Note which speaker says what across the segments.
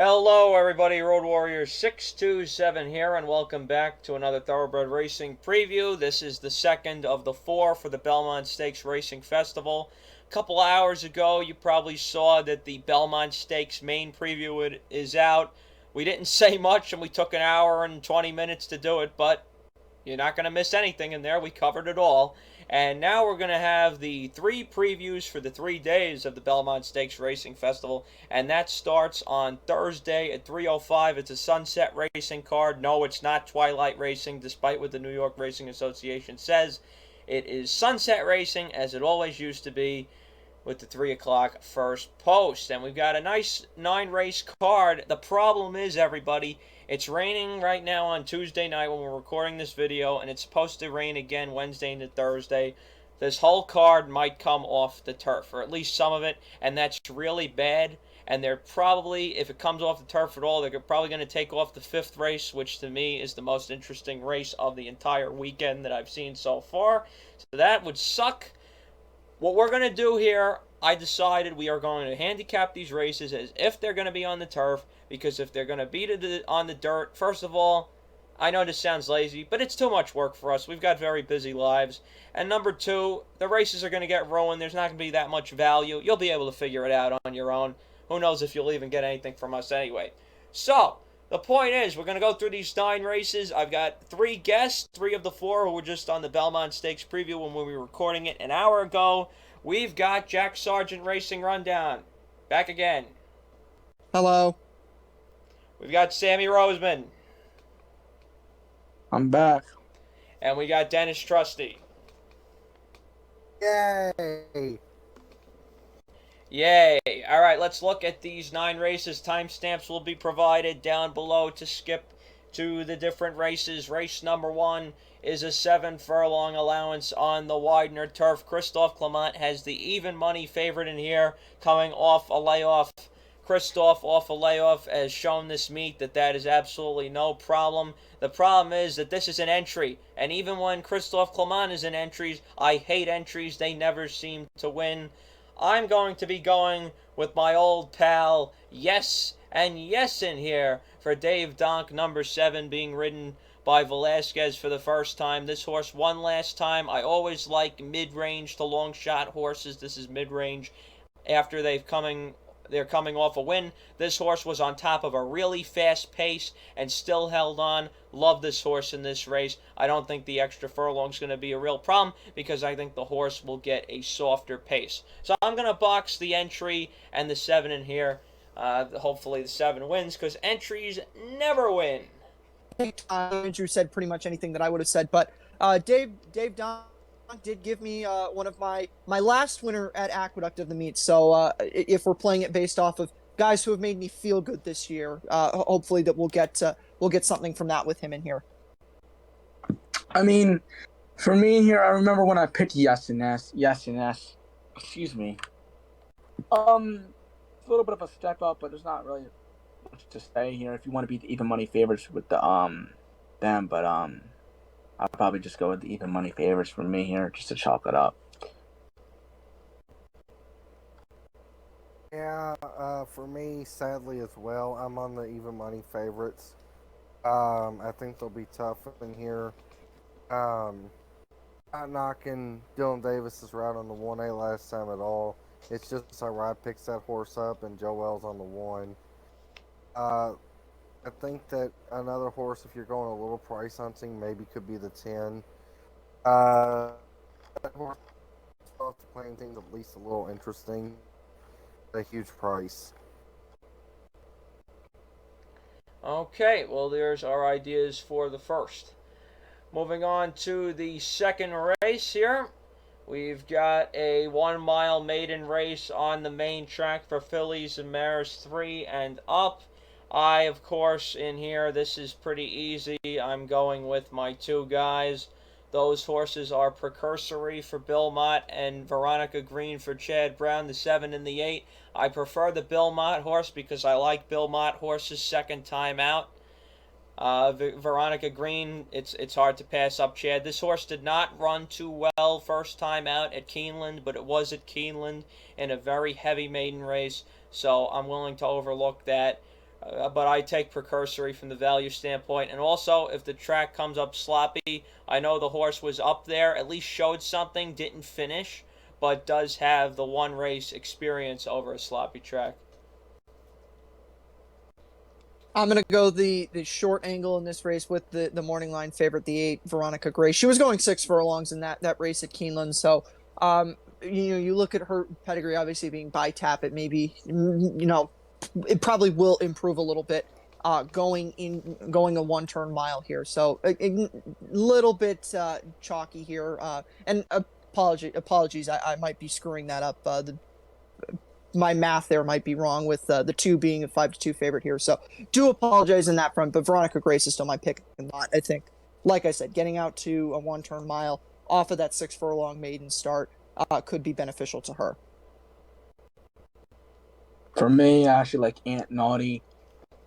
Speaker 1: Hello everybody, Road Warrior 627 here, and welcome back to another Thoroughbred Racing preview. This is the second of the four for the Belmont Stakes Racing Festival. A couple hours ago, you probably saw that the Belmont Stakes main preview is out. We didn't say much, and we took an hour and 20 minutes to do it, but you're not going to miss anything in there. We covered it all. And now we're going to have the three previews for the 3 days of the Belmont Stakes Racing Festival. And that starts on Thursday at 3:05. It's a sunset racing card. No, it's not twilight racing, despite what the New York Racing Association says. It is sunset racing, as it always used to be, with the 3 o'clock first post. And we've got a nice 9-race card. The problem is, everybody, it's raining right now on Tuesday night when we're recording this video, and it's supposed to rain again Wednesday into Thursday. This whole card might come off the turf, or at least some of it, and that's really bad. And they're probably, if it comes off the turf at all, they're probably going to take off the 5th race, which to me is the most interesting race of the entire weekend that I've seen so far. So that would suck. What we're going to do here, I decided we are going to handicap these races as if they're going to be on the turf, because if they're going to be on the dirt, first of all, I know this sounds lazy, but it's too much work for us. We've got very busy lives. And number two, the races are going to get ruined. There's not going to be that much value. You'll be able to figure it out on your own. Who knows if you'll even get anything from us anyway. So, the point is, we're going to go through these 9 races. I've got 3 guests, 3 of the 4 who were just on the Belmont Stakes preview when we were recording it an hour ago. We've got Jack Sargent Racing Rundown. Back again.
Speaker 2: Hello.
Speaker 1: We've got Sammy Roseman.
Speaker 2: I'm back.
Speaker 1: And we got Dennis Trusty.
Speaker 3: Yay!
Speaker 1: Yay. All right, let's look at these 9 races. Timestamps will be provided down below to skip to the different races. Race number 1 is a 7-furlong allowance on the Widener turf. Christophe Clement has the even money favorite in here, coming off a layoff. Christophe off a layoff has shown this meet that is absolutely no problem. The problem is that this is an entry, and even when Christophe Clement is in entries, I hate entries. They never seem to win. I'm going to be going with my old pal Yes and Yes in here for Dave Donk, number 7, being ridden by Velasquez for the first time. This horse won last time. I always like mid-range to long shot horses. This is mid-range after they're coming off a win. This horse was on top of a really fast pace and still held on. Love this horse in this race. I don't think the extra furlong is going to be a real problem, because I think the horse will get a softer pace. So I'm going to box the entry and the 7 in here. Hopefully the 7 wins, because entries never win.
Speaker 2: I think Andrew said pretty much anything that I would have said, but Dave Don did give me one of my last winner at Aqueduct of the meet. So if we're playing it based off of guys who have made me feel good this year, hopefully that we'll get something from that with him in here.
Speaker 4: I mean, for me here, I remember when I picked Yes and Yes. Excuse me. It's a little bit of a step up, but there's not really much to say here. If you want to beat the even money favorites with the them, but I'll probably just go with the even money favorites for me here, just to chalk it up.
Speaker 3: Yeah, for me, sadly as well, I'm on the even money favorites. I think they'll be tough in here. Not knocking Dylan Davis's route on the 1A last time at all. It's just how Rod picks that horse up and Joel's on the 1. I think that another horse, if you're going a little price hunting, maybe could be the 10. That horse playing things at least a little interesting. A huge price.
Speaker 1: Okay, well, there's our ideas for the first. Moving on to the second race here. We've got a 1-mile maiden race on the main track for fillies and mares 3 and up. I, of course, in here, this is pretty easy. I'm going with my 2 guys. Those horses are Precursory for Bill Mott and Veronica Green for Chad Brown, the 7 and the 8. I prefer the Bill Mott horse because I like Bill Mott horses second time out. Veronica Green, it's hard to pass up Chad. This horse did not run too well first time out at Keeneland, but it was at Keeneland in a very heavy maiden race, so I'm willing to overlook that. but I take precursory from the value standpoint. And also, if the track comes up sloppy, I know the horse was up there, at least showed something, didn't finish, but does have the one race experience over a sloppy track.
Speaker 2: I'm gonna go the short angle in this race with the morning line favorite, the 8 Veronica Gray. She was going 6 furlongs in that race at Keeneland, so you look at her pedigree, obviously being by tap, it maybe it probably will improve a little bit going a 1 turn mile here. So a little bit chalky here, and apologies, I might be screwing that up. My math there might be wrong with the 2 being a 5-2 favorite here. So do apologize in that front, but Veronica Grace is still my pick. Not, I think, like I said, getting out to a 1 turn mile off of that 6 furlong maiden start could be beneficial to her.
Speaker 4: For me, I actually like Aunt Naughty.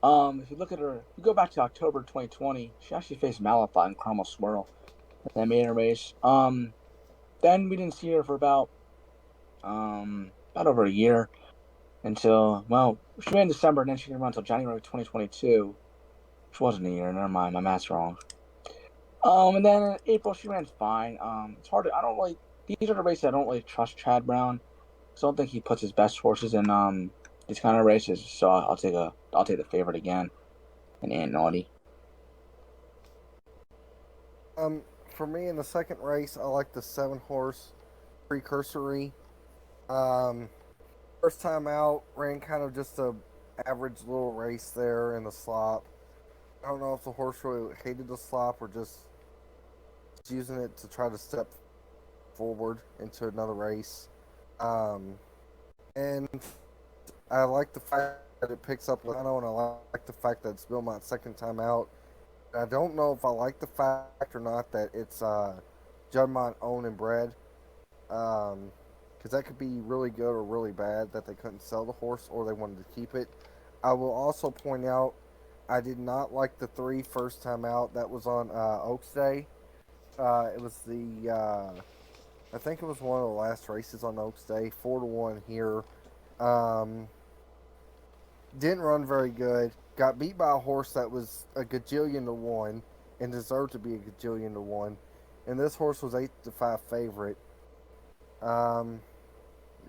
Speaker 4: If you look at her, if you go back to October 2020, she actually faced Malafide and Cromwell Swirl in that maiden race. Then we didn't see her for about over a year until, well, she ran in December and then she didn't run until January 2022, which wasn't a year. Never mind, my math's wrong. And then in April she ran fine. It's hard to, I don't really, these are the races I don't really trust Chad Brown. So I don't think he puts his best horses in these kind of races. So I'll take the favorite again, and Aunt Naughty.
Speaker 3: For me in the second race, I like the 7-horse precursory. First time out, ran kind of just a average little race there in the slop. I don't know if the horse really hated the slop or just using it to try to step forward into another race. And I like the fact that it picks up Lano, and I like the fact that it's Belmont's second time out. I don't know if I like the fact or not that it's Juddmonte owned and bred. Because that could be really good or really bad that they couldn't sell the horse or they wanted to keep it. I will also point out I did not like the 3 first time out. That was on Oaks Day. It was I think it was one of the last races on Oaks Day. 4-1 here. Didn't run very good. Got beat by a horse that was a gajillion to 1 and deserved to be a gajillion to 1. And this horse was 8-5 favorite.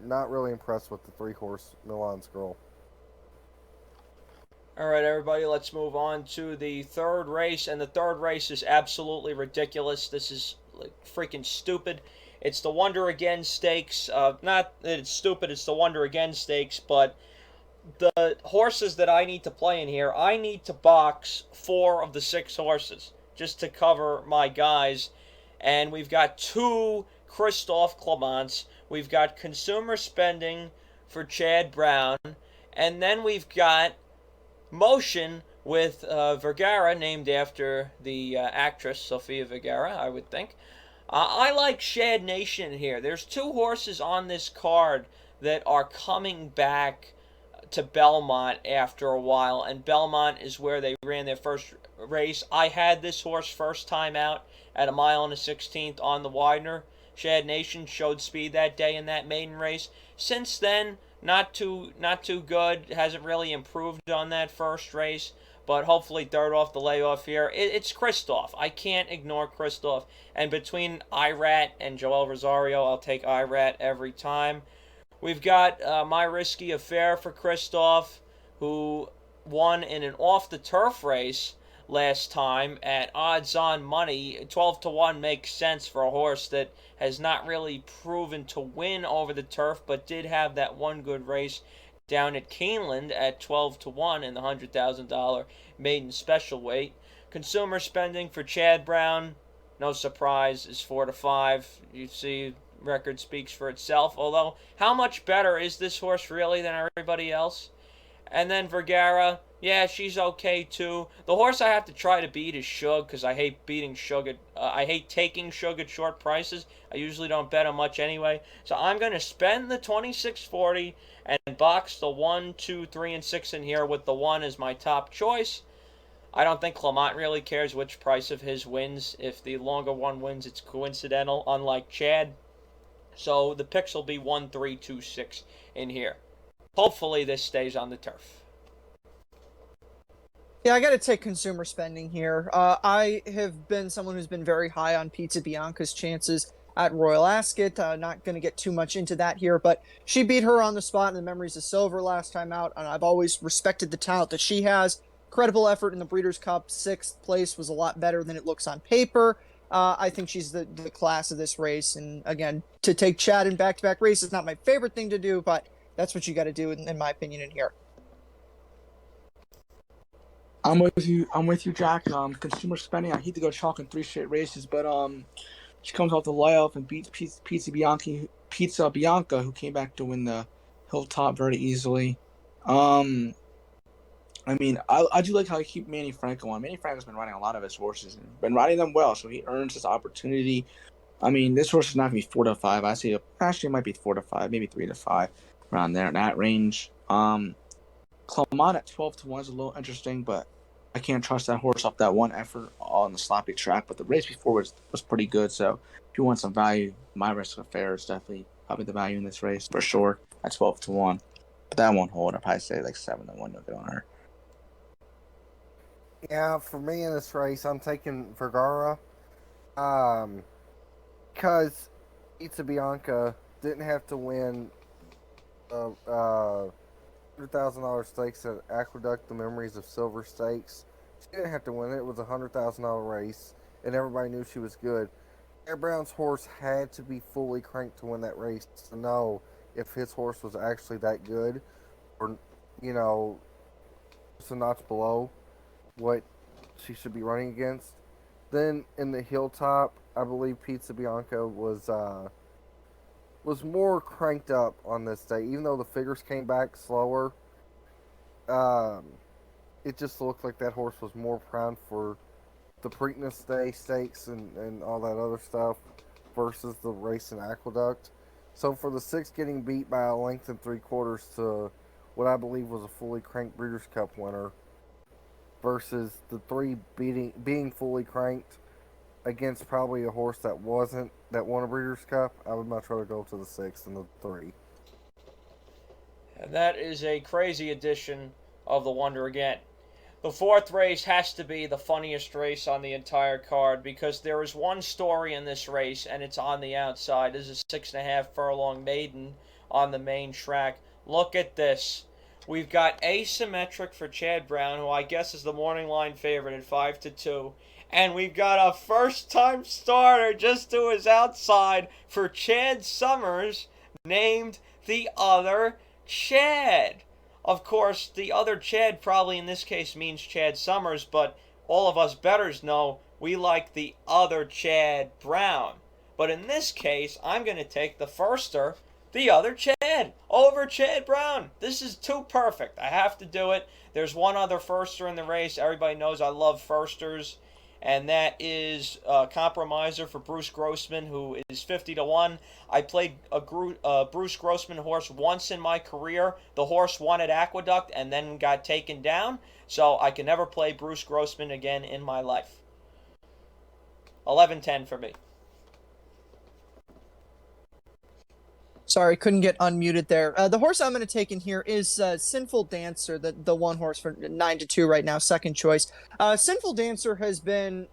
Speaker 3: Not really impressed with the 3-horse Milan's Girl.
Speaker 1: All right, everybody, let's move on to the third race. And the third race is absolutely ridiculous. This is like freaking stupid. It's the Wonder Again Stakes. Not that it's stupid, it's the Wonder Again Stakes, but the horses that I need to play in here, I need to box 4 of the 6 horses just to cover my guys. And we've got 2 Christophe Clements. We've got Consumer Spending for Chad Brown. And then we've got Motion with Vergara, named after the actress Sofia Vergara, I would think. I like Shad Nation here. There's 2 horses on this card that are coming back to Belmont after a while, and Belmont is where they ran their first race. I had this horse first time out at 1 1/16 on the Widener. Shad Nation showed speed that day in that maiden race. Since then, not too good. Hasn't really improved on that first race, but hopefully third off the layoff here. It's Christophe. I can't ignore Christophe. And between Irat and Joel Rosario, I'll take Irat every time. We've got My Risky Affair for Christophe, who won in an off-the-turf race last time at odds-on money. 12-1 makes sense for a horse that has not really proven to win over the turf, but did have that one good race down at Keeneland at 12-1 in the $100,000 maiden special weight. Consumer Spending for Chad Brown, no surprise, is 4-5. You see, record speaks for itself. Although, how much better is this horse really than everybody else? And then Vergara, yeah, she's okay too. The horse I have to try to beat is Shug, because I hate beating Shug. I hate taking Shug at short prices. I usually don't bet him much anyway. So I'm going to spend the $26.40 and box the 1, 2, 3, and 6 in here with the 1 as my top choice. I don't think Clement really cares which price of his wins. If the longer one wins, it's coincidental, unlike Chad. So the picks will be 1, 3, 2, 6 in here. Hopefully this stays on the turf.
Speaker 2: Yeah, I got to take consumer spending here. I have been someone who's been very high on Pizza Bianca's chances at Royal Ascot. Not going to get too much into that here, but she beat her on the spot in the Memories of Silver last time out, and I've always respected the talent that she has. Credible effort in the Breeders' Cup. Sixth place was a lot better than it looks on paper. I think she's the class of this race, and again, to take Chad in back-to-back races is not my favorite thing to do, but that's what you got to do, in my opinion, in here.
Speaker 4: I'm with you. I'm with you, Jack. Consumer spending. I hate to go chalk in 3 straight races, but she comes off the layoff and beats Pizza Bianca, who came back to win the Hilltop very easily. I mean, I do like how he keep Manny Franco on. Manny Franco's been riding a lot of his horses and been riding them well, so he earns his opportunity. I mean, this horse is not going to be 4 to 5. I say actually it might be 4 to 5, maybe 3 to 5, around there in that range. Clement at 12 to 1 is a little interesting, but I can't trust that horse off that one effort on the sloppy track. But the race before was pretty good. So if you want some value, My Risk Affair is definitely probably the value in this race for sure at 12 to 1. But that won't hold. I'd probably say like 7 to 1 you'll get on her.
Speaker 3: Yeah, for me in this race, I'm taking Vergara. Because Pizza Bianca didn't have to win $100,000 stakes at Aqueduct, the Memories of Silver Stakes. She didn't have to win it. It was a $100,000 race, and everybody knew she was good. Air Brown's horse had to be fully cranked to win that race to know if his horse was actually that good, or, you know, just a notch below what she should be running against. Then in the Hilltop, I believe Pizza Bianca was more cranked up on this day. Even though the figures came back slower, it just looked like that horse was more primed for the Preakness Day stakes and all that other stuff versus the race in Aqueduct. So for the 6 getting beat by a length and 3/4 to what I believe was a fully cranked Breeders' Cup winner versus the 3 being fully cranked against probably a horse that won a Breeders' Cup, I would much rather go to the 6 than the 3.
Speaker 1: And that is a crazy edition of the Wonder again. The 4th race has to be the funniest race on the entire card because there is one story in this race and it's on the outside. This is a 6.5 furlong maiden on the main track. Look at this. We've got Asymmetric for Chad Brown, who I guess is the morning line favorite at 5 to 2. And we've got a first-time starter just to his outside for Chad Summers, named the Other Chad. Of course, the Other Chad probably in this case means Chad Summers, but all of us bettors know we like the Other Chad Brown. But in this case, I'm going to take the firster, the Other Chad, over Chad Brown. This is too perfect. I have to do it. There's one other firster in the race. Everybody knows I love firsters, and that is Compromiser for Bruce Grossman, who is 50 to 1. I played a Bruce Grossman horse once in my career. The horse won at Aqueduct and then got taken down, so I can never play Bruce Grossman again in my life. 11-10 for me.
Speaker 2: Sorry, couldn't get unmuted there. The horse I'm going to take in here is Sinful Dancer, the one horse for 9 to 2 right now, second choice. Sinful Dancer has been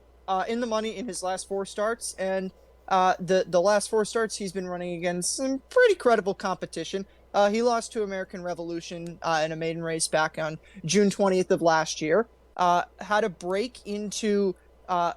Speaker 2: in the money in his last 4 starts, and the last 4 starts he's been running against some pretty credible competition. He lost to American Revolution in a maiden race back on June 20th of last year. Had a break into a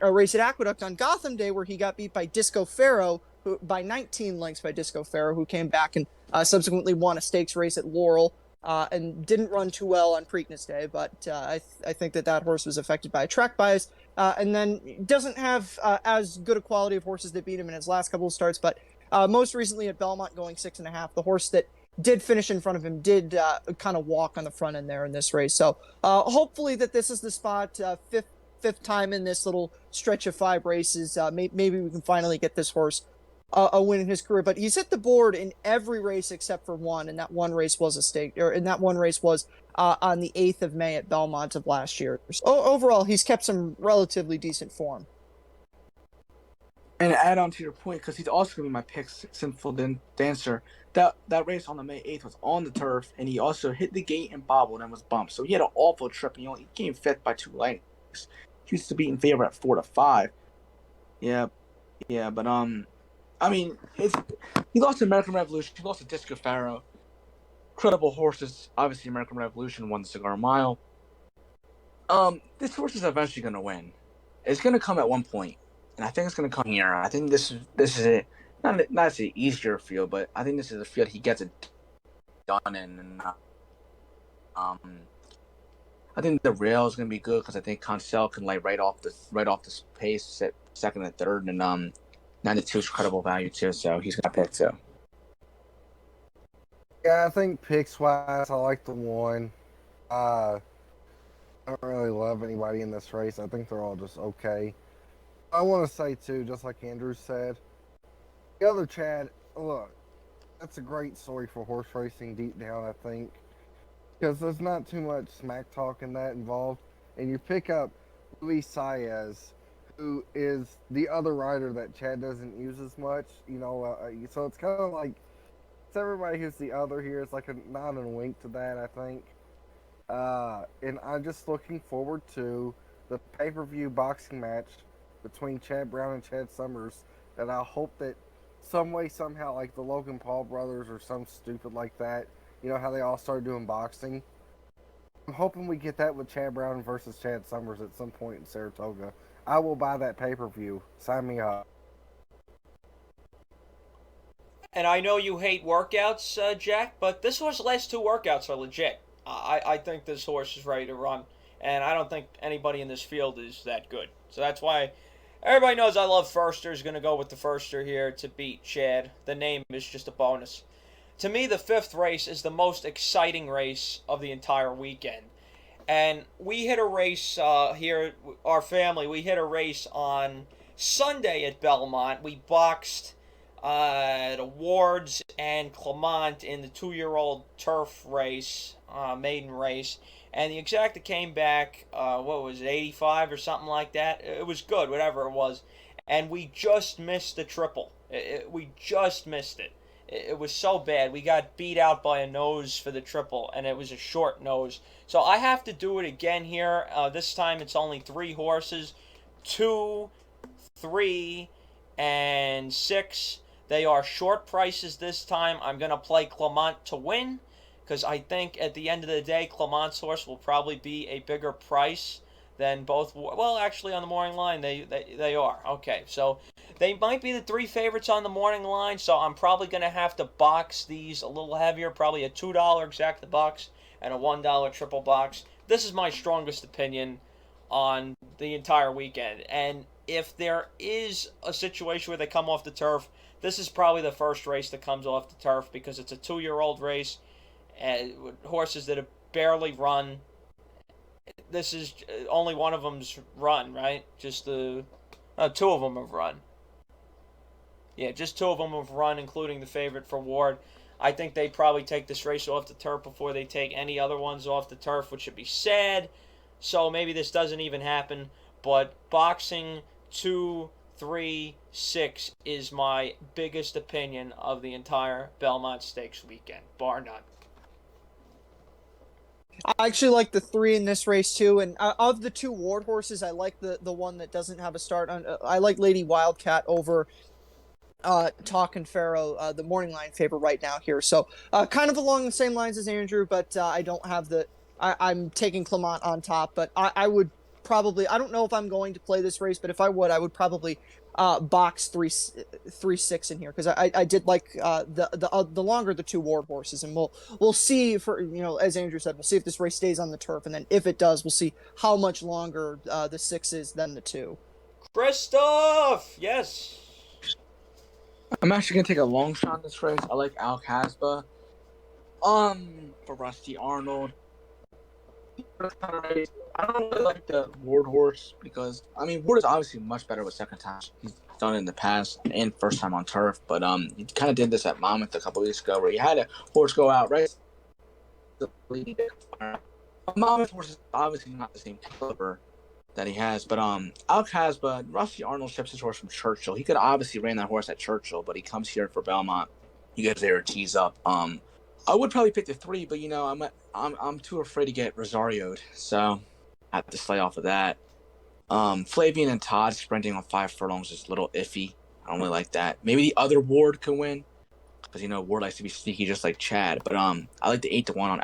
Speaker 2: race at Aqueduct on Gotham Day where he got beat by Disco Pharaoh, by 19 lengths by Disco Pharaoh, who came back and subsequently won a stakes race at Laurel and didn't run too well on Preakness Day, but I think that horse was affected by a track bias, and then doesn't have as good a quality of horses that beat him in his last couple of starts, but most recently at Belmont going 6.5, the horse that did finish in front of him did kind of walk on the front end there in this race. So hopefully that this is the spot, fifth time in this little stretch of 5 races. Maybe we can finally get this horse a win in his career, but he's hit the board in every race except for one, and that one race was on the 8th of May at Belmont of last year. So overall, he's kept some relatively decent form.
Speaker 4: And to add on to your point, because he's also going to be my pick, Sinful Dancer, that race on the May 8th was on the turf, and he also hit the gate and bobbled and was bumped. So he had an awful trip. And he came fifth by 2 lengths. He used to be in favor at 4-5. Yeah, but I mean, he lost to American Revolution. He lost to Disco Pharaoh. Credible horses. Obviously, American Revolution won the Cigar Mile. This horse is eventually going to win. It's going to come at one point, and I think it's going to come here. I think this is it. Not an easier field, but I think this is a field he gets it done in. And I think the rail is going to be good because I think Concel can lay right off this pace at second and third, and 92 is credible value too, so he's going to pick too.
Speaker 3: Yeah, I think picks wise, I like the one. I don't really love anybody in this race. I think they're all just okay. I want to say too, just like Andrew said, the other Chad, look, that's a great story for horse racing deep down, I think, because there's not too much smack talk in that involved. And you pick up Luis Saez, who is the other rider that Chad doesn't use as much, so it's kind of like, it's everybody who's the other here. It's like a nod and a wink to that, I think. And I'm just looking forward to the pay-per-view boxing match between Chad Brown and Chad Summers, that I hope that some way, somehow, like the Logan Paul brothers or some stupid like that, you know how they all started doing boxing? I'm hoping we get that with Chad Brown versus Chad Summers at some point in Saratoga. I will buy that pay-per-view. Sign me up.
Speaker 1: And I know you hate workouts, Jack, but this horse's last 2 workouts are legit. I think this horse is ready to run, and I don't think anybody in this field is that good. So that's why everybody knows I love Firster's. Going to go with the Firster here to beat Chad. The name is just a bonus. To me, the 5th race is the most exciting race of the entire weekend. And we hit a race here, our family, we hit a race on Sunday at Belmont. We boxed the Wards and Clemont in the 2-year-old turf race, maiden race. And the exacta came back, what was it, 85 or something like that? It was good, whatever it was. And we just missed the triple. We just missed it. It was so bad. We got beat out by a nose for the triple, and it was a short nose. So I have to do it again here. This time it's only 3 horses. 2, 3, and 6. They are short prices this time. I'm going to play Clemont to win, because I think at the end of the day, Clemont's horse will probably be a bigger price than both. Well, actually, on the morning line, they are. Okay, so they might be the 3 favorites on the morning line, so I'm probably going to have to box these a little heavier, probably a $2 exacta box and a $1 triple box. This is my strongest opinion on the entire weekend. And if there is a situation where they come off the turf, this is probably the first race that comes off the turf, because it's a 2-year-old race and horses that have barely run. This is only one of them's run, right? Just 2 of them have run. Yeah, just 2 of them have run, including the favorite for Ward. I think they probably take this race off the turf before they take any other ones off the turf, which would be sad. So maybe this doesn't even happen. But boxing 2, 3, 6 is my biggest opinion of the entire Belmont Stakes weekend, bar none.
Speaker 2: I actually like the 3 in this race too, and of the 2 Ward horses, I like the one that doesn't have a start. I like Lady Wildcat over Talk and Pharaoh, the morning line favorite right now here. So kind of along the same lines as Andrew, but I don't have I'm taking Clemont on top, but I would probably, I don't know if I'm going to play this race, but if I would probably box 3, 6 in here, because I did like the longer the 2 Ward horses, and we'll see, for as Andrew said, we'll see if this race stays on the turf, and then if it does, we'll see how much longer the 6 is than the 2.
Speaker 1: Christoph, yes.
Speaker 4: I'm actually gonna take a long shot in this race. I like Al Casba. For Rusty Arnold. I don't really like the Ward horse, because Ward is obviously much better with second time. He's done it in the past and first time on turf, but he kind of did this at Monmouth a couple weeks ago, where he had a horse go out right. Monmouth horse is obviously not the same caliber that he has, but Al Casba, Rusty Arnold ships his horse from Churchill. He could obviously ran that horse at Churchill, but he comes here for Belmont. you guys there tease up. I would probably pick the 3, but I'm too afraid to get Rosario'd, so I have to slay off of that. Flavian and Todd sprinting on 5 furlongs is a little iffy. I don't really like that. Maybe the other Ward can win, because Ward likes to be sneaky just like Chad. But I like the 8-1 on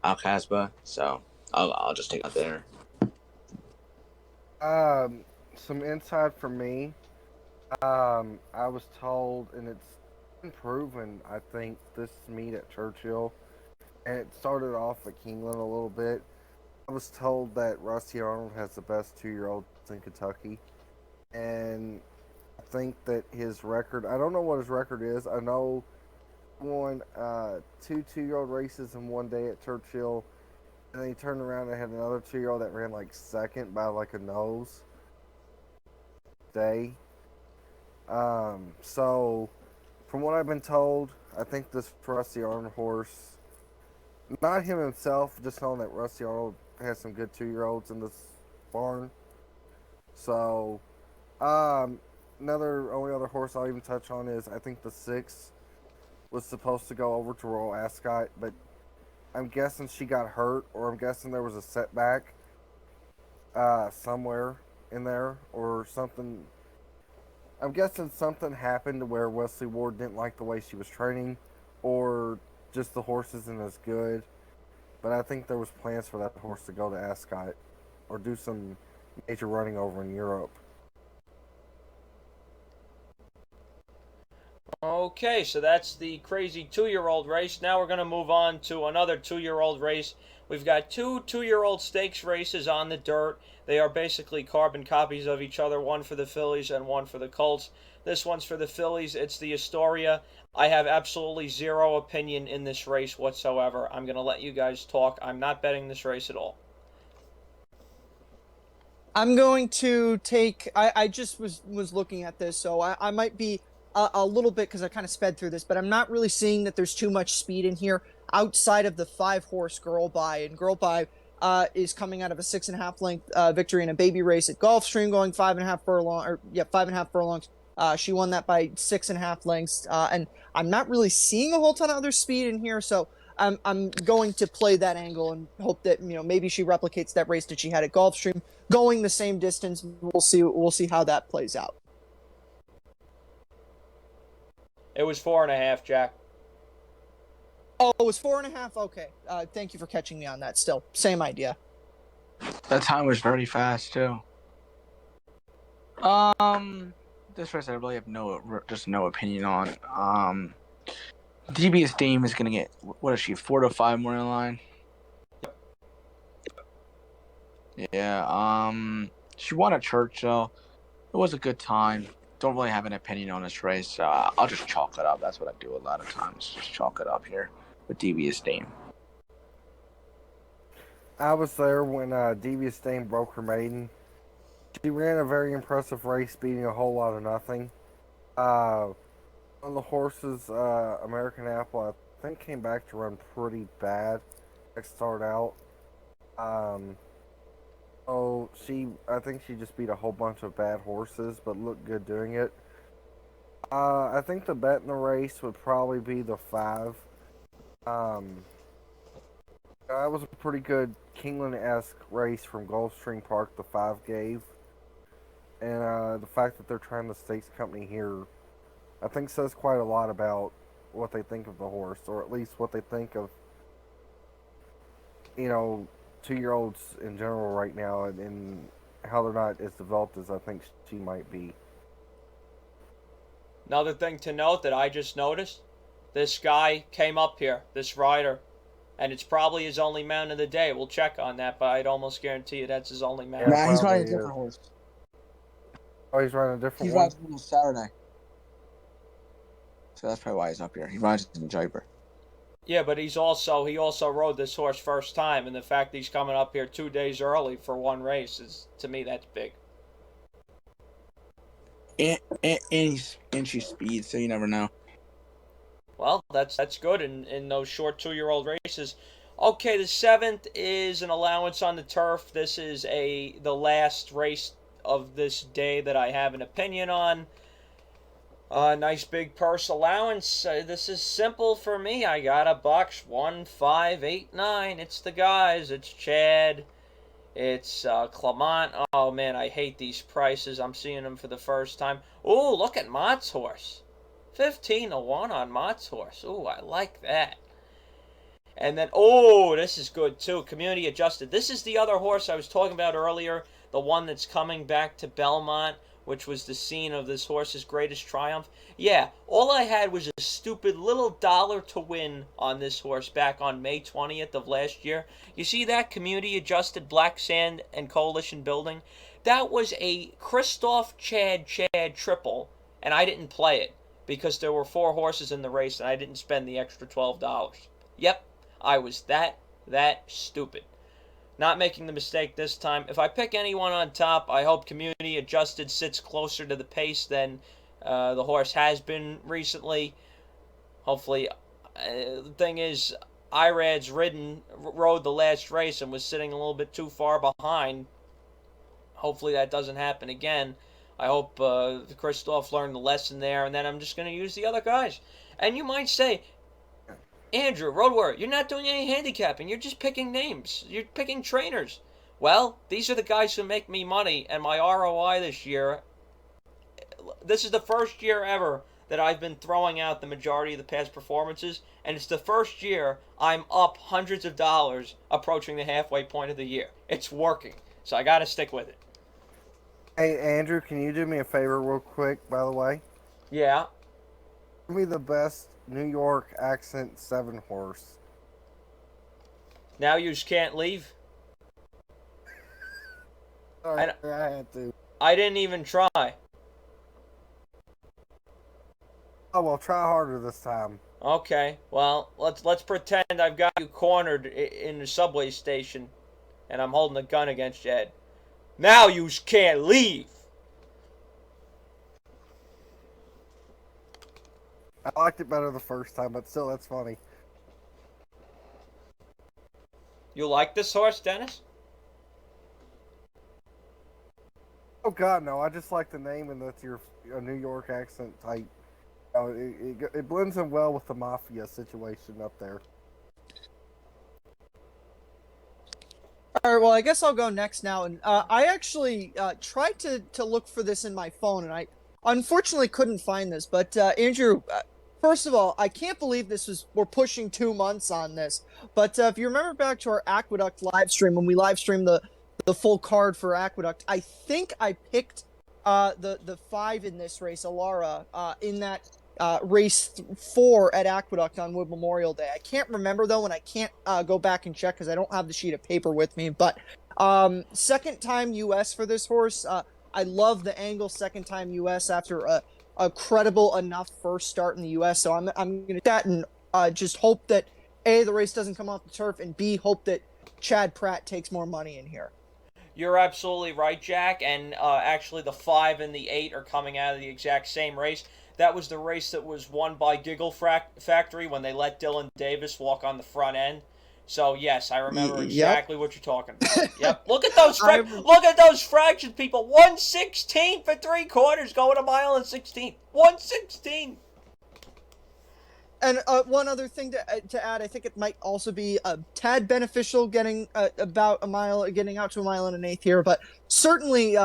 Speaker 4: Alcazba. So I'll just take it there.
Speaker 3: Some insight from me. I was told, and it's been proven, I think, this meet at Churchill, and it started off at Keeneland a little bit. I was told that Rusty Arnold has the best 2-year-olds in Kentucky, and I think that his record, I don't know what his record is. I know he won 2 2-year-old races in one day at Churchill, and then he turned around and had another 2-year-old that ran like second by like a nose day. So from what I've been told, I think this Rusty Arnold horse, not him himself, just knowing that Rusty Arnold has some good 2-year-olds in this barn. So, only other horse I'll even touch on is, I think the 6 was supposed to go over to Royal Ascot, but I'm guessing she got hurt, or I'm guessing there was a setback somewhere in there, or something. I'm guessing something happened to where Wesley Ward didn't like the way she was training, or just the horse isn't as good. But I think there was plans for that horse to go to Ascot or do some major running over in Europe.
Speaker 1: Okay, so that's the crazy 2-year-old race. Now we're going to move on to another 2-year-old race. We've got 2 2-year-old stakes races on the dirt. They are basically carbon copies of each other, one for the fillies and one for the colts. This one's for the fillies. It's the Astoria. I have absolutely zero opinion in this race whatsoever. I'm going to let you guys talk. I'm not betting this race at all.
Speaker 2: I'm going to take. I just was looking at this, so I might be a little bit, because I kind of sped through this, but I'm not really seeing that there's too much speed in here outside of the 5-horse Girl By, and Girl By is coming out of a 6.5 length victory in a baby race at Gulfstream, going 5.5 furlongs. She won that by 6.5 lengths, and I'm not really seeing a whole ton of other speed in here, so I'm going to play that angle and hope that maybe she replicates that race that she had at Gulfstream, going the same distance. We'll see how that plays out.
Speaker 1: It was 4.5, Jack.
Speaker 2: Oh, it was 4.5. Okay. Thank you for catching me on that. Still, same idea.
Speaker 4: That time was very fast too. This race I really have no opinion on. DB's Dame is gonna get, what is she, 4 to 5 more in line? Yeah. She won at Churchill. It was a good time. Don't really have an opinion on this race. I'll just chalk it up. That's what I do a lot of times. Just chalk it up here with Devious Dame.
Speaker 3: I was there when Devious Dame broke her maiden. She ran a very impressive race, beating a whole lot of nothing. On the horses, American Apple, I think, came back to run pretty bad to start out. I think she just beat a whole bunch of bad horses, but looked good doing it. I think the bet in the race would probably be the 5. That was a pretty good Keeneland-esque race from Gulfstream Park, the 5 gave. And the fact that they're trying the stakes company here, I think, says quite a lot about what they think of the horse, or at least what they think of, 2-year-olds in general right now, and how they're not as developed as I think she might be.
Speaker 1: Another thing to note that I just noticed, this guy came up here, this rider, and it's probably his only mount of the day. We'll check on that, but I'd almost guarantee you that's his only mount.
Speaker 4: Nah, he's riding a different horse.
Speaker 3: Oh, he's riding a different
Speaker 4: one?
Speaker 3: one?
Speaker 4: He's riding on Saturday. So that's probably why he's up here. He rides in Jaipur.
Speaker 1: Yeah, but he also rode this horse first time, and the fact that he's coming up here 2 days early for one race is, to me, that's big.
Speaker 4: And she's speed, so you never know.
Speaker 1: Well, that's good in those short 2-year-old races. Okay, the 7th is an allowance on the turf. This is the last race of this day that I have an opinion on. Nice big purse allowance. This is simple for me. I got a box 1589. It's the guys. It's Chad. It's Clement. Oh man, I hate these prices. I'm seeing them for the first time. Ooh, look at Mott's horse. 15-1 on Mott's horse. Ooh, I like that. And then, oh, this is good too. Community adjusted. This is the other horse I was talking about earlier. The one that's coming back to Belmont, which was the scene of this horse's greatest triumph. Yeah, all I had was a stupid little dollar to win on this horse back on May 20th of last year. You see that community adjusted Black Sand and Coalition building? That was a Christoph Chad triple, and I didn't play it because there were 4 horses in the race and I didn't spend the extra $12. Yep, I was that stupid. Not making the mistake this time. If I pick anyone on top, I hope community adjusted sits closer to the pace than the horse has been recently. Hopefully, the thing is, IRAD's rode the last race and was sitting a little bit too far behind. Hopefully that doesn't happen again. I hope Christoph learned the lesson there, and then I'm just going to use the other guys. And you might say, Andrew, Road Warrior, you're not doing any handicapping. You're just picking names. You're picking trainers. Well, these are the guys who make me money, and my ROI this year, this is the first year ever that I've been throwing out the majority of the past performances, and it's the first year I'm up hundreds of dollars approaching the halfway point of the year. It's working, so I got to stick with it.
Speaker 3: Hey, Andrew, can you do me a favor real quick, by the way?
Speaker 1: Yeah.
Speaker 3: Give me the best New York accent 7 horse.
Speaker 1: Now you just can't leave?
Speaker 3: Sorry, I had to.
Speaker 1: I didn't even try.
Speaker 3: Oh, well, try harder this time.
Speaker 1: Okay, well, let's pretend I've got you cornered in the subway station, and I'm holding a gun against your head. Now you can't leave.
Speaker 3: I liked it better the first time, but still, that's funny.
Speaker 1: You like this horse, Dennis?
Speaker 3: Oh God, no! I just like the name and that's your New York accent type. Oh, it blends in well with the mafia situation up there.
Speaker 2: All right, well, I guess I'll go next now. And I actually tried to look for this in my phone, and I unfortunately couldn't find this. But Andrew, first of all, I can't believe we're pushing 2 months on this. But if you remember back to our Aqueduct live stream, when we live streamed the full card for Aqueduct, I think I picked the 5 in this race, Alara, in that race 4 at Aqueduct on Wood Memorial Day. I can't remember though, and I can't go back and check because I don't have the sheet of paper with me. But second time US for this horse. I love the angle second time US after a credible enough first start in the US. So I'm going to do that and just hope that A, the race doesn't come off the turf, and B, hope that Chad Pratt takes more money in here.
Speaker 1: You're absolutely right, Jack. And actually, the 5 and the 8 are coming out of the exact same race. That was the race that was won by Giggle Factory when they let Dylan Davis walk on the front end. So yes, I remember exactly what you're talking about. Yep. Look at those look at those fractions, people. 1/16 for 3/4, going a mile and 16. 1/16.
Speaker 2: And one other thing to add, I think it might also be a tad beneficial getting about a mile, getting out to a mile and an eighth here. But certainly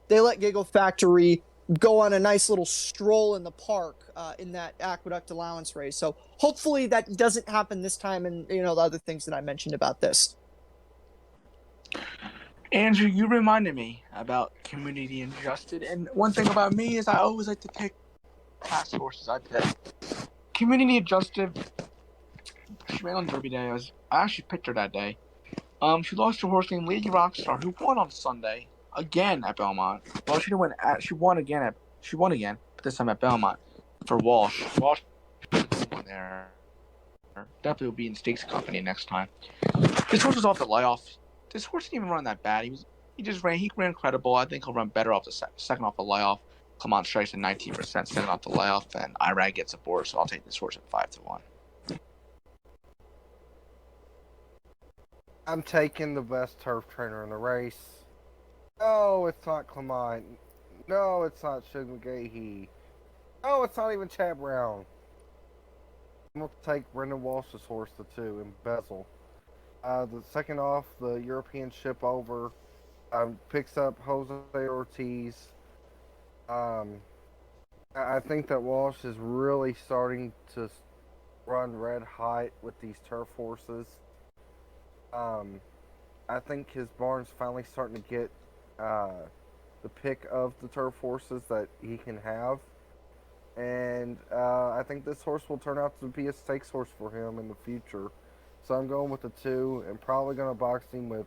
Speaker 2: they let Giggle Factory go on a nice little stroll in the park in that Aqueduct allowance race. So hopefully that doesn't happen this time, and the other things that I mentioned about this.
Speaker 4: Andrew, you reminded me about community adjusted, and one thing about me is I always like to pick past horses I pick. Community adjusted. She ran on Derby Day. I actually picked her that day. She lost to a horse named Lady Rockstar, who won on Sunday again at Belmont. Well, she won again, but this time at Belmont for Walsh. Walsh won there. Definitely will be in Stakes Company next time. This horse was off the layoff. This horse didn't even run that bad. He ran credible. I think he'll run better off the second off the layoff. Clement strikes at 19%, sending off the layoff, and IRAG gets a board, so I'll take this horse at 5-1.
Speaker 3: I'm taking the best turf trainer in the race. No, it's not Clement. No, it's not Shug McGahee. Oh, it's not even Chad Brown. I'm going to take Brendan Walsh's horse, the 2, in Bezel. The second off, the European ship over, picks up Jose Ortiz. I think that Walsh is really starting to run red hot with these turf horses. I think his barn's finally starting to get the pick of the turf horses that he can have. And I think this horse will turn out to be a stakes horse for him in the future. So I'm going with the 2 and probably going to box him with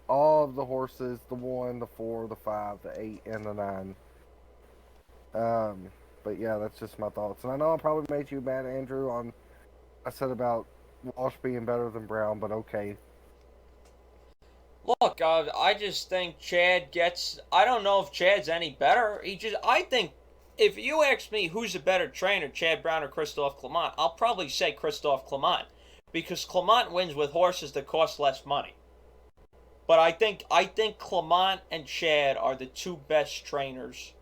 Speaker 3: all of the horses, the 1, the 4, the 5, the 8, and the 9. But yeah, that's just my thoughts. And I know I probably made you mad, Andrew, on I said about Walsh being better than Brown, but okay.
Speaker 1: Look, I just think Chad gets. I don't know if Chad's any better. I think, if you ask me who's a better trainer, Chad Brown or Christophe Clement, I'll probably say Christophe Clement, because Clement wins with horses that cost less money. But I think Clement and Chad are the 2 best trainers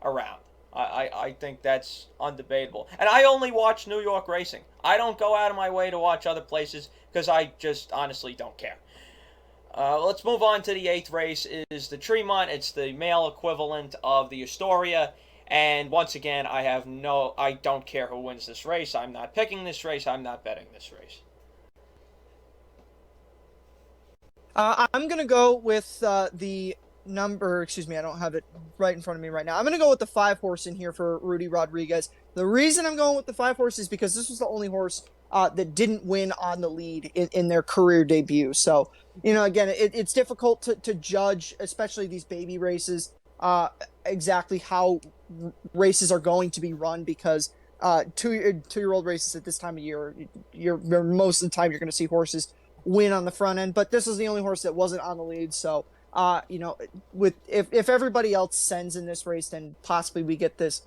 Speaker 1: around. I think that's undebatable. And I only watch New York racing. I don't go out of my way to watch other places because I just honestly don't care. Let's move on to the 8th race. Is the Tremont. It's the male equivalent of the Astoria. And once again, I don't care who wins this race. I'm not picking this race. I'm not betting this race.
Speaker 2: I'm going to go with the number, excuse me, I don't have it right in front of me right now. I'm going to go with the 5 horse in here for Rudy Rodriguez. The reason I'm going with the 5 horse is because this was the only horse that didn't win on the lead in their career debut. So, again, it's difficult to judge, especially these baby races, exactly how races are going to be run, because two-year-old races at this time of year, you're most of the time you're going to see horses win on the front end, but this was the only horse that wasn't on the lead. So, with if everybody else sends in this race, then possibly we get this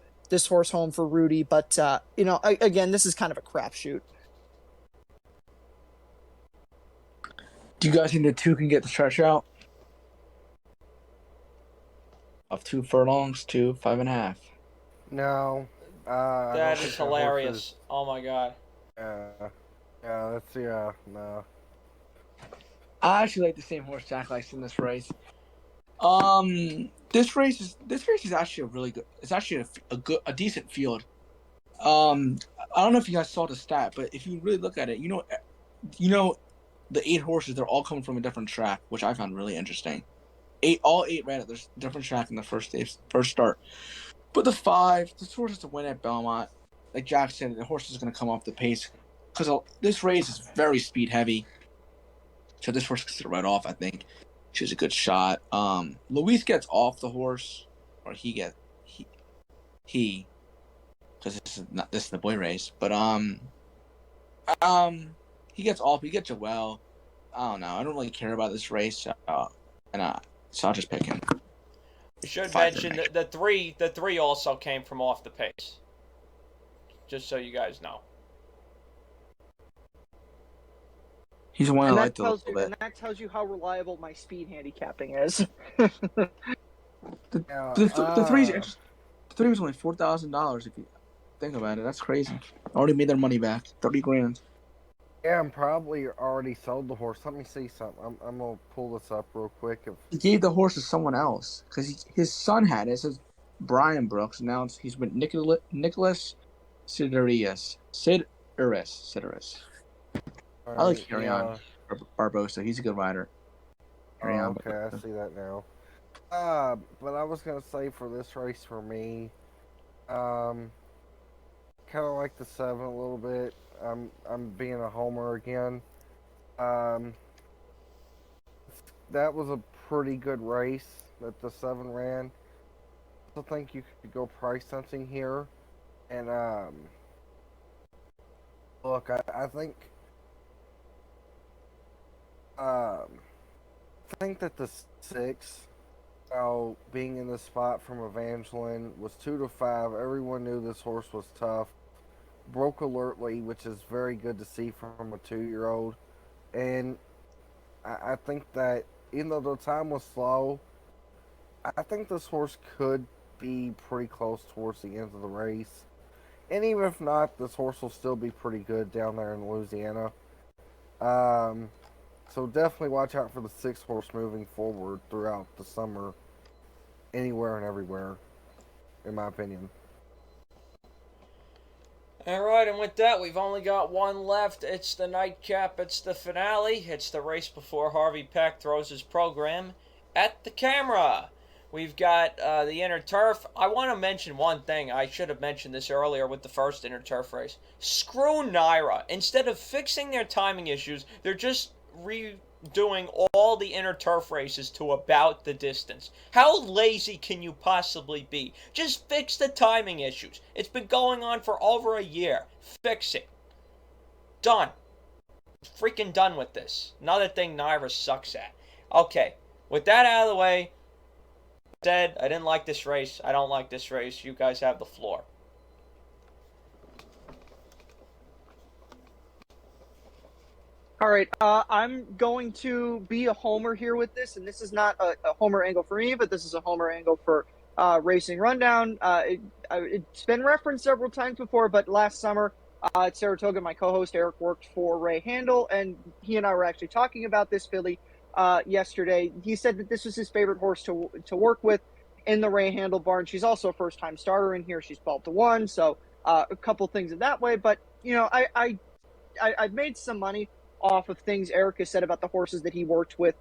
Speaker 2: horse home for Rudy. But again, this is kind of a crapshoot.
Speaker 4: Do you guys think the 2 can get the stretch out of 2 furlongs to 5.5?
Speaker 3: No.
Speaker 1: That is hilarious. Oh my god.
Speaker 3: No.
Speaker 4: I actually like the same horse Jack likes in this race. This race is actually a really good. It's actually a decent field. I don't know if you guys saw the stat, but if you really look at it, the 8 horses, they're all coming from a different track, which I found really interesting. All 8 ran at their different track in the first start. But the 5, this horse is to win at Belmont. Like Jack said, the horse is going to come off the pace because this race is very speed heavy. So this horse gets it right off, I think. She's a good shot. Luis gets off the horse, or he, because this is the boy race. But he gets off. He gets Joel. I don't know. I don't really care about this race, so I'll just pick him.
Speaker 1: We should mention that the three also came from off the pace. Just so you guys know.
Speaker 4: He's the one I liked
Speaker 2: a little bit. And that tells you how reliable my speed handicapping is.
Speaker 4: The three was only $4,000 if you think about it. That's crazy. Already made their money back. $30,000.
Speaker 3: Yeah, I'm probably already sold the horse. Let me see something. I'm gonna pull this up real quick.
Speaker 4: He gave the horse to someone else because his son had it. It says Brian Brooks. And now he's with Nicholas Siderius. Right, I like Carry On Barbosa. He's a good rider.
Speaker 3: Okay, I see that now. But I was gonna say for this race for me, kind of like the 7 a little bit. I'm being a homer again. That was a pretty good race that the 7 ran. I still think you could go price hunting here, and look, I think that the 6, being in the spot from Evangeline, was 2 to 5. Everyone knew this horse was tough. Broke alertly, which is very good to see from a 2-year-old. And I think that even though the time was slow, I think this horse could be pretty close towards the end of the race. And even if not, this horse will still be pretty good down there in Louisiana. So definitely watch out for the 6-horse moving forward throughout the summer, anywhere and everywhere, in my opinion.
Speaker 1: Alright, and with that, we've only got one left. It's the nightcap, it's the finale. It's the race before Harvey Peck throws his program at the camera. We've got the inner turf. I want to mention one thing. I should have mentioned this earlier with the first inner turf race. Screw NYRA. Instead of fixing their timing issues, they're just redoing all the inner turf races to about the distance. How lazy can you possibly be? Just fix the timing issues. It's been going on for over a year. Fix it. Done. Freaking done with this. Another thing NYRA sucks at. Okay, with that out of the way, said I didn't like this race. I don't like this race. You guys have the floor.
Speaker 2: All right, I'm going to be a homer here with this, and this is not a homer angle for me, but this is a homer angle for Racing Rundown. It's been referenced several times before, but last summer at Saratoga, my co-host Eric worked for Ray Handel, and he and I were actually talking about this filly yesterday. He said that this was his favorite horse to work with in the Ray Handel barn. She's also a first-time starter in here. She's 12-1, so a couple things in that way. But you know, I've made some money off of things Eric has said about the horses that he worked with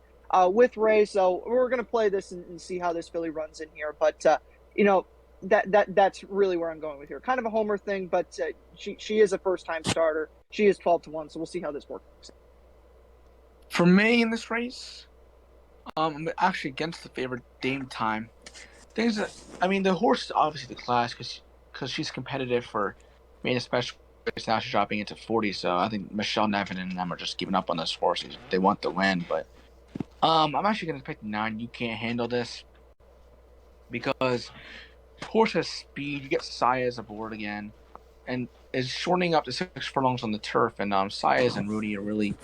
Speaker 2: Ray. So we're going to play this and see how this filly runs in here. But you know, that's really where I'm going with here. Kind of a homer thing, but she is a first-time starter. She is 12-1, so we'll see how this works.
Speaker 4: For me in this race, I'm actually against the favorite Dame Time. Things that, I mean, the horse is obviously the class because she's competitive for main especially. Now she's dropping into 40, so I think Michelle Nevin and them are just giving up on this horse. They want the win, but I'm actually going to pick 9. You Can't Handle This because horse has speed. You get Saez aboard again, and is shortening up to 6 furlongs on the turf. And Saez and Rudy are really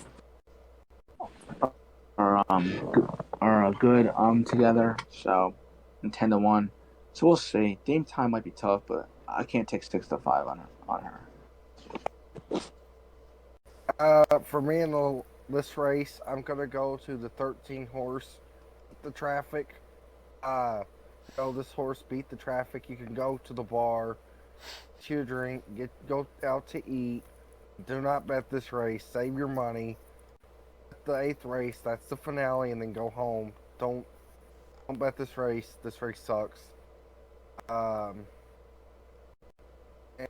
Speaker 4: are good together. So and 10-1. So we'll see. Dame Time might be tough, but I can't take 6-5 on her.
Speaker 3: For me in this race, I'm gonna go to the 13 horse, the traffic. This horse beat the traffic. You can go to the bar, to drink, go out to eat. Do not bet this race. Save your money. The 8th race, that's the finale, and then go home. Don't bet this race. This race sucks.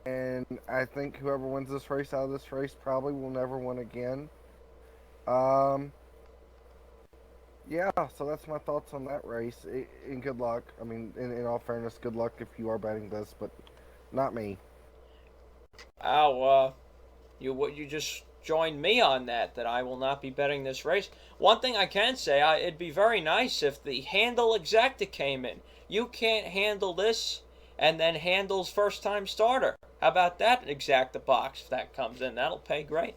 Speaker 3: And I think whoever wins this race out of this race probably will never win again. Yeah, so that's my thoughts on that race. And good luck. I mean, in all fairness, good luck if you are betting this, but not me.
Speaker 1: Oh, you just joined me on that I will not be betting this race. One thing I can say, it'd be very nice if the Handle Exacta came in. You Can't Handle This, and then Handel's first-time starter. How about that Exacta box if that comes in? That'll pay great.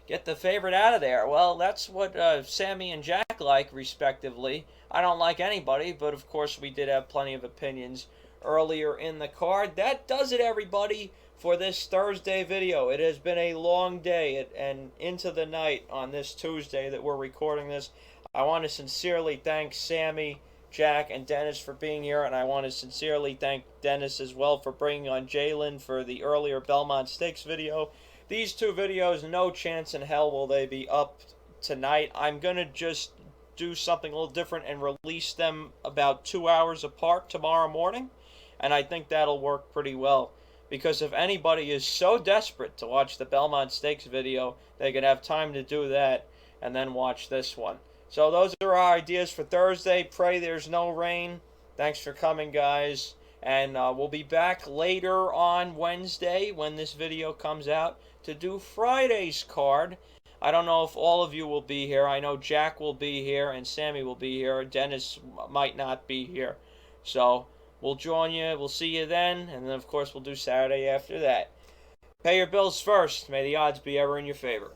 Speaker 1: Get the favorite out of there. Well, that's what Sammy and Jack like, respectively. I don't like anybody, but of course we did have plenty of opinions earlier in the card. That does it, everybody, for this Thursday video. It has been a long day and into the night on this Tuesday that we're recording this. I want to sincerely thank Sammy, Jack, and Dennis for being here, and I want to sincerely thank Dennis as well for bringing on Jalen for the earlier Belmont Stakes video. These 2 videos, no chance in hell will they be up tonight. I'm going to just do something a little different and release them about 2 hours apart tomorrow morning, and I think that'll work pretty well. Because if anybody is so desperate to watch the Belmont Stakes video, they could have time to do that and then watch this one. So those are our ideas for Thursday. Pray there's no rain. Thanks for coming, guys. And we'll be back later on Wednesday when this video comes out to do Friday's card. I don't know if all of you will be here. I know Jack will be here and Sammy will be here. Dennis might not be here. So we'll join you. We'll see you then. And then, of course, we'll do Saturday after that. Pay your bills first. May the odds be ever in your favor.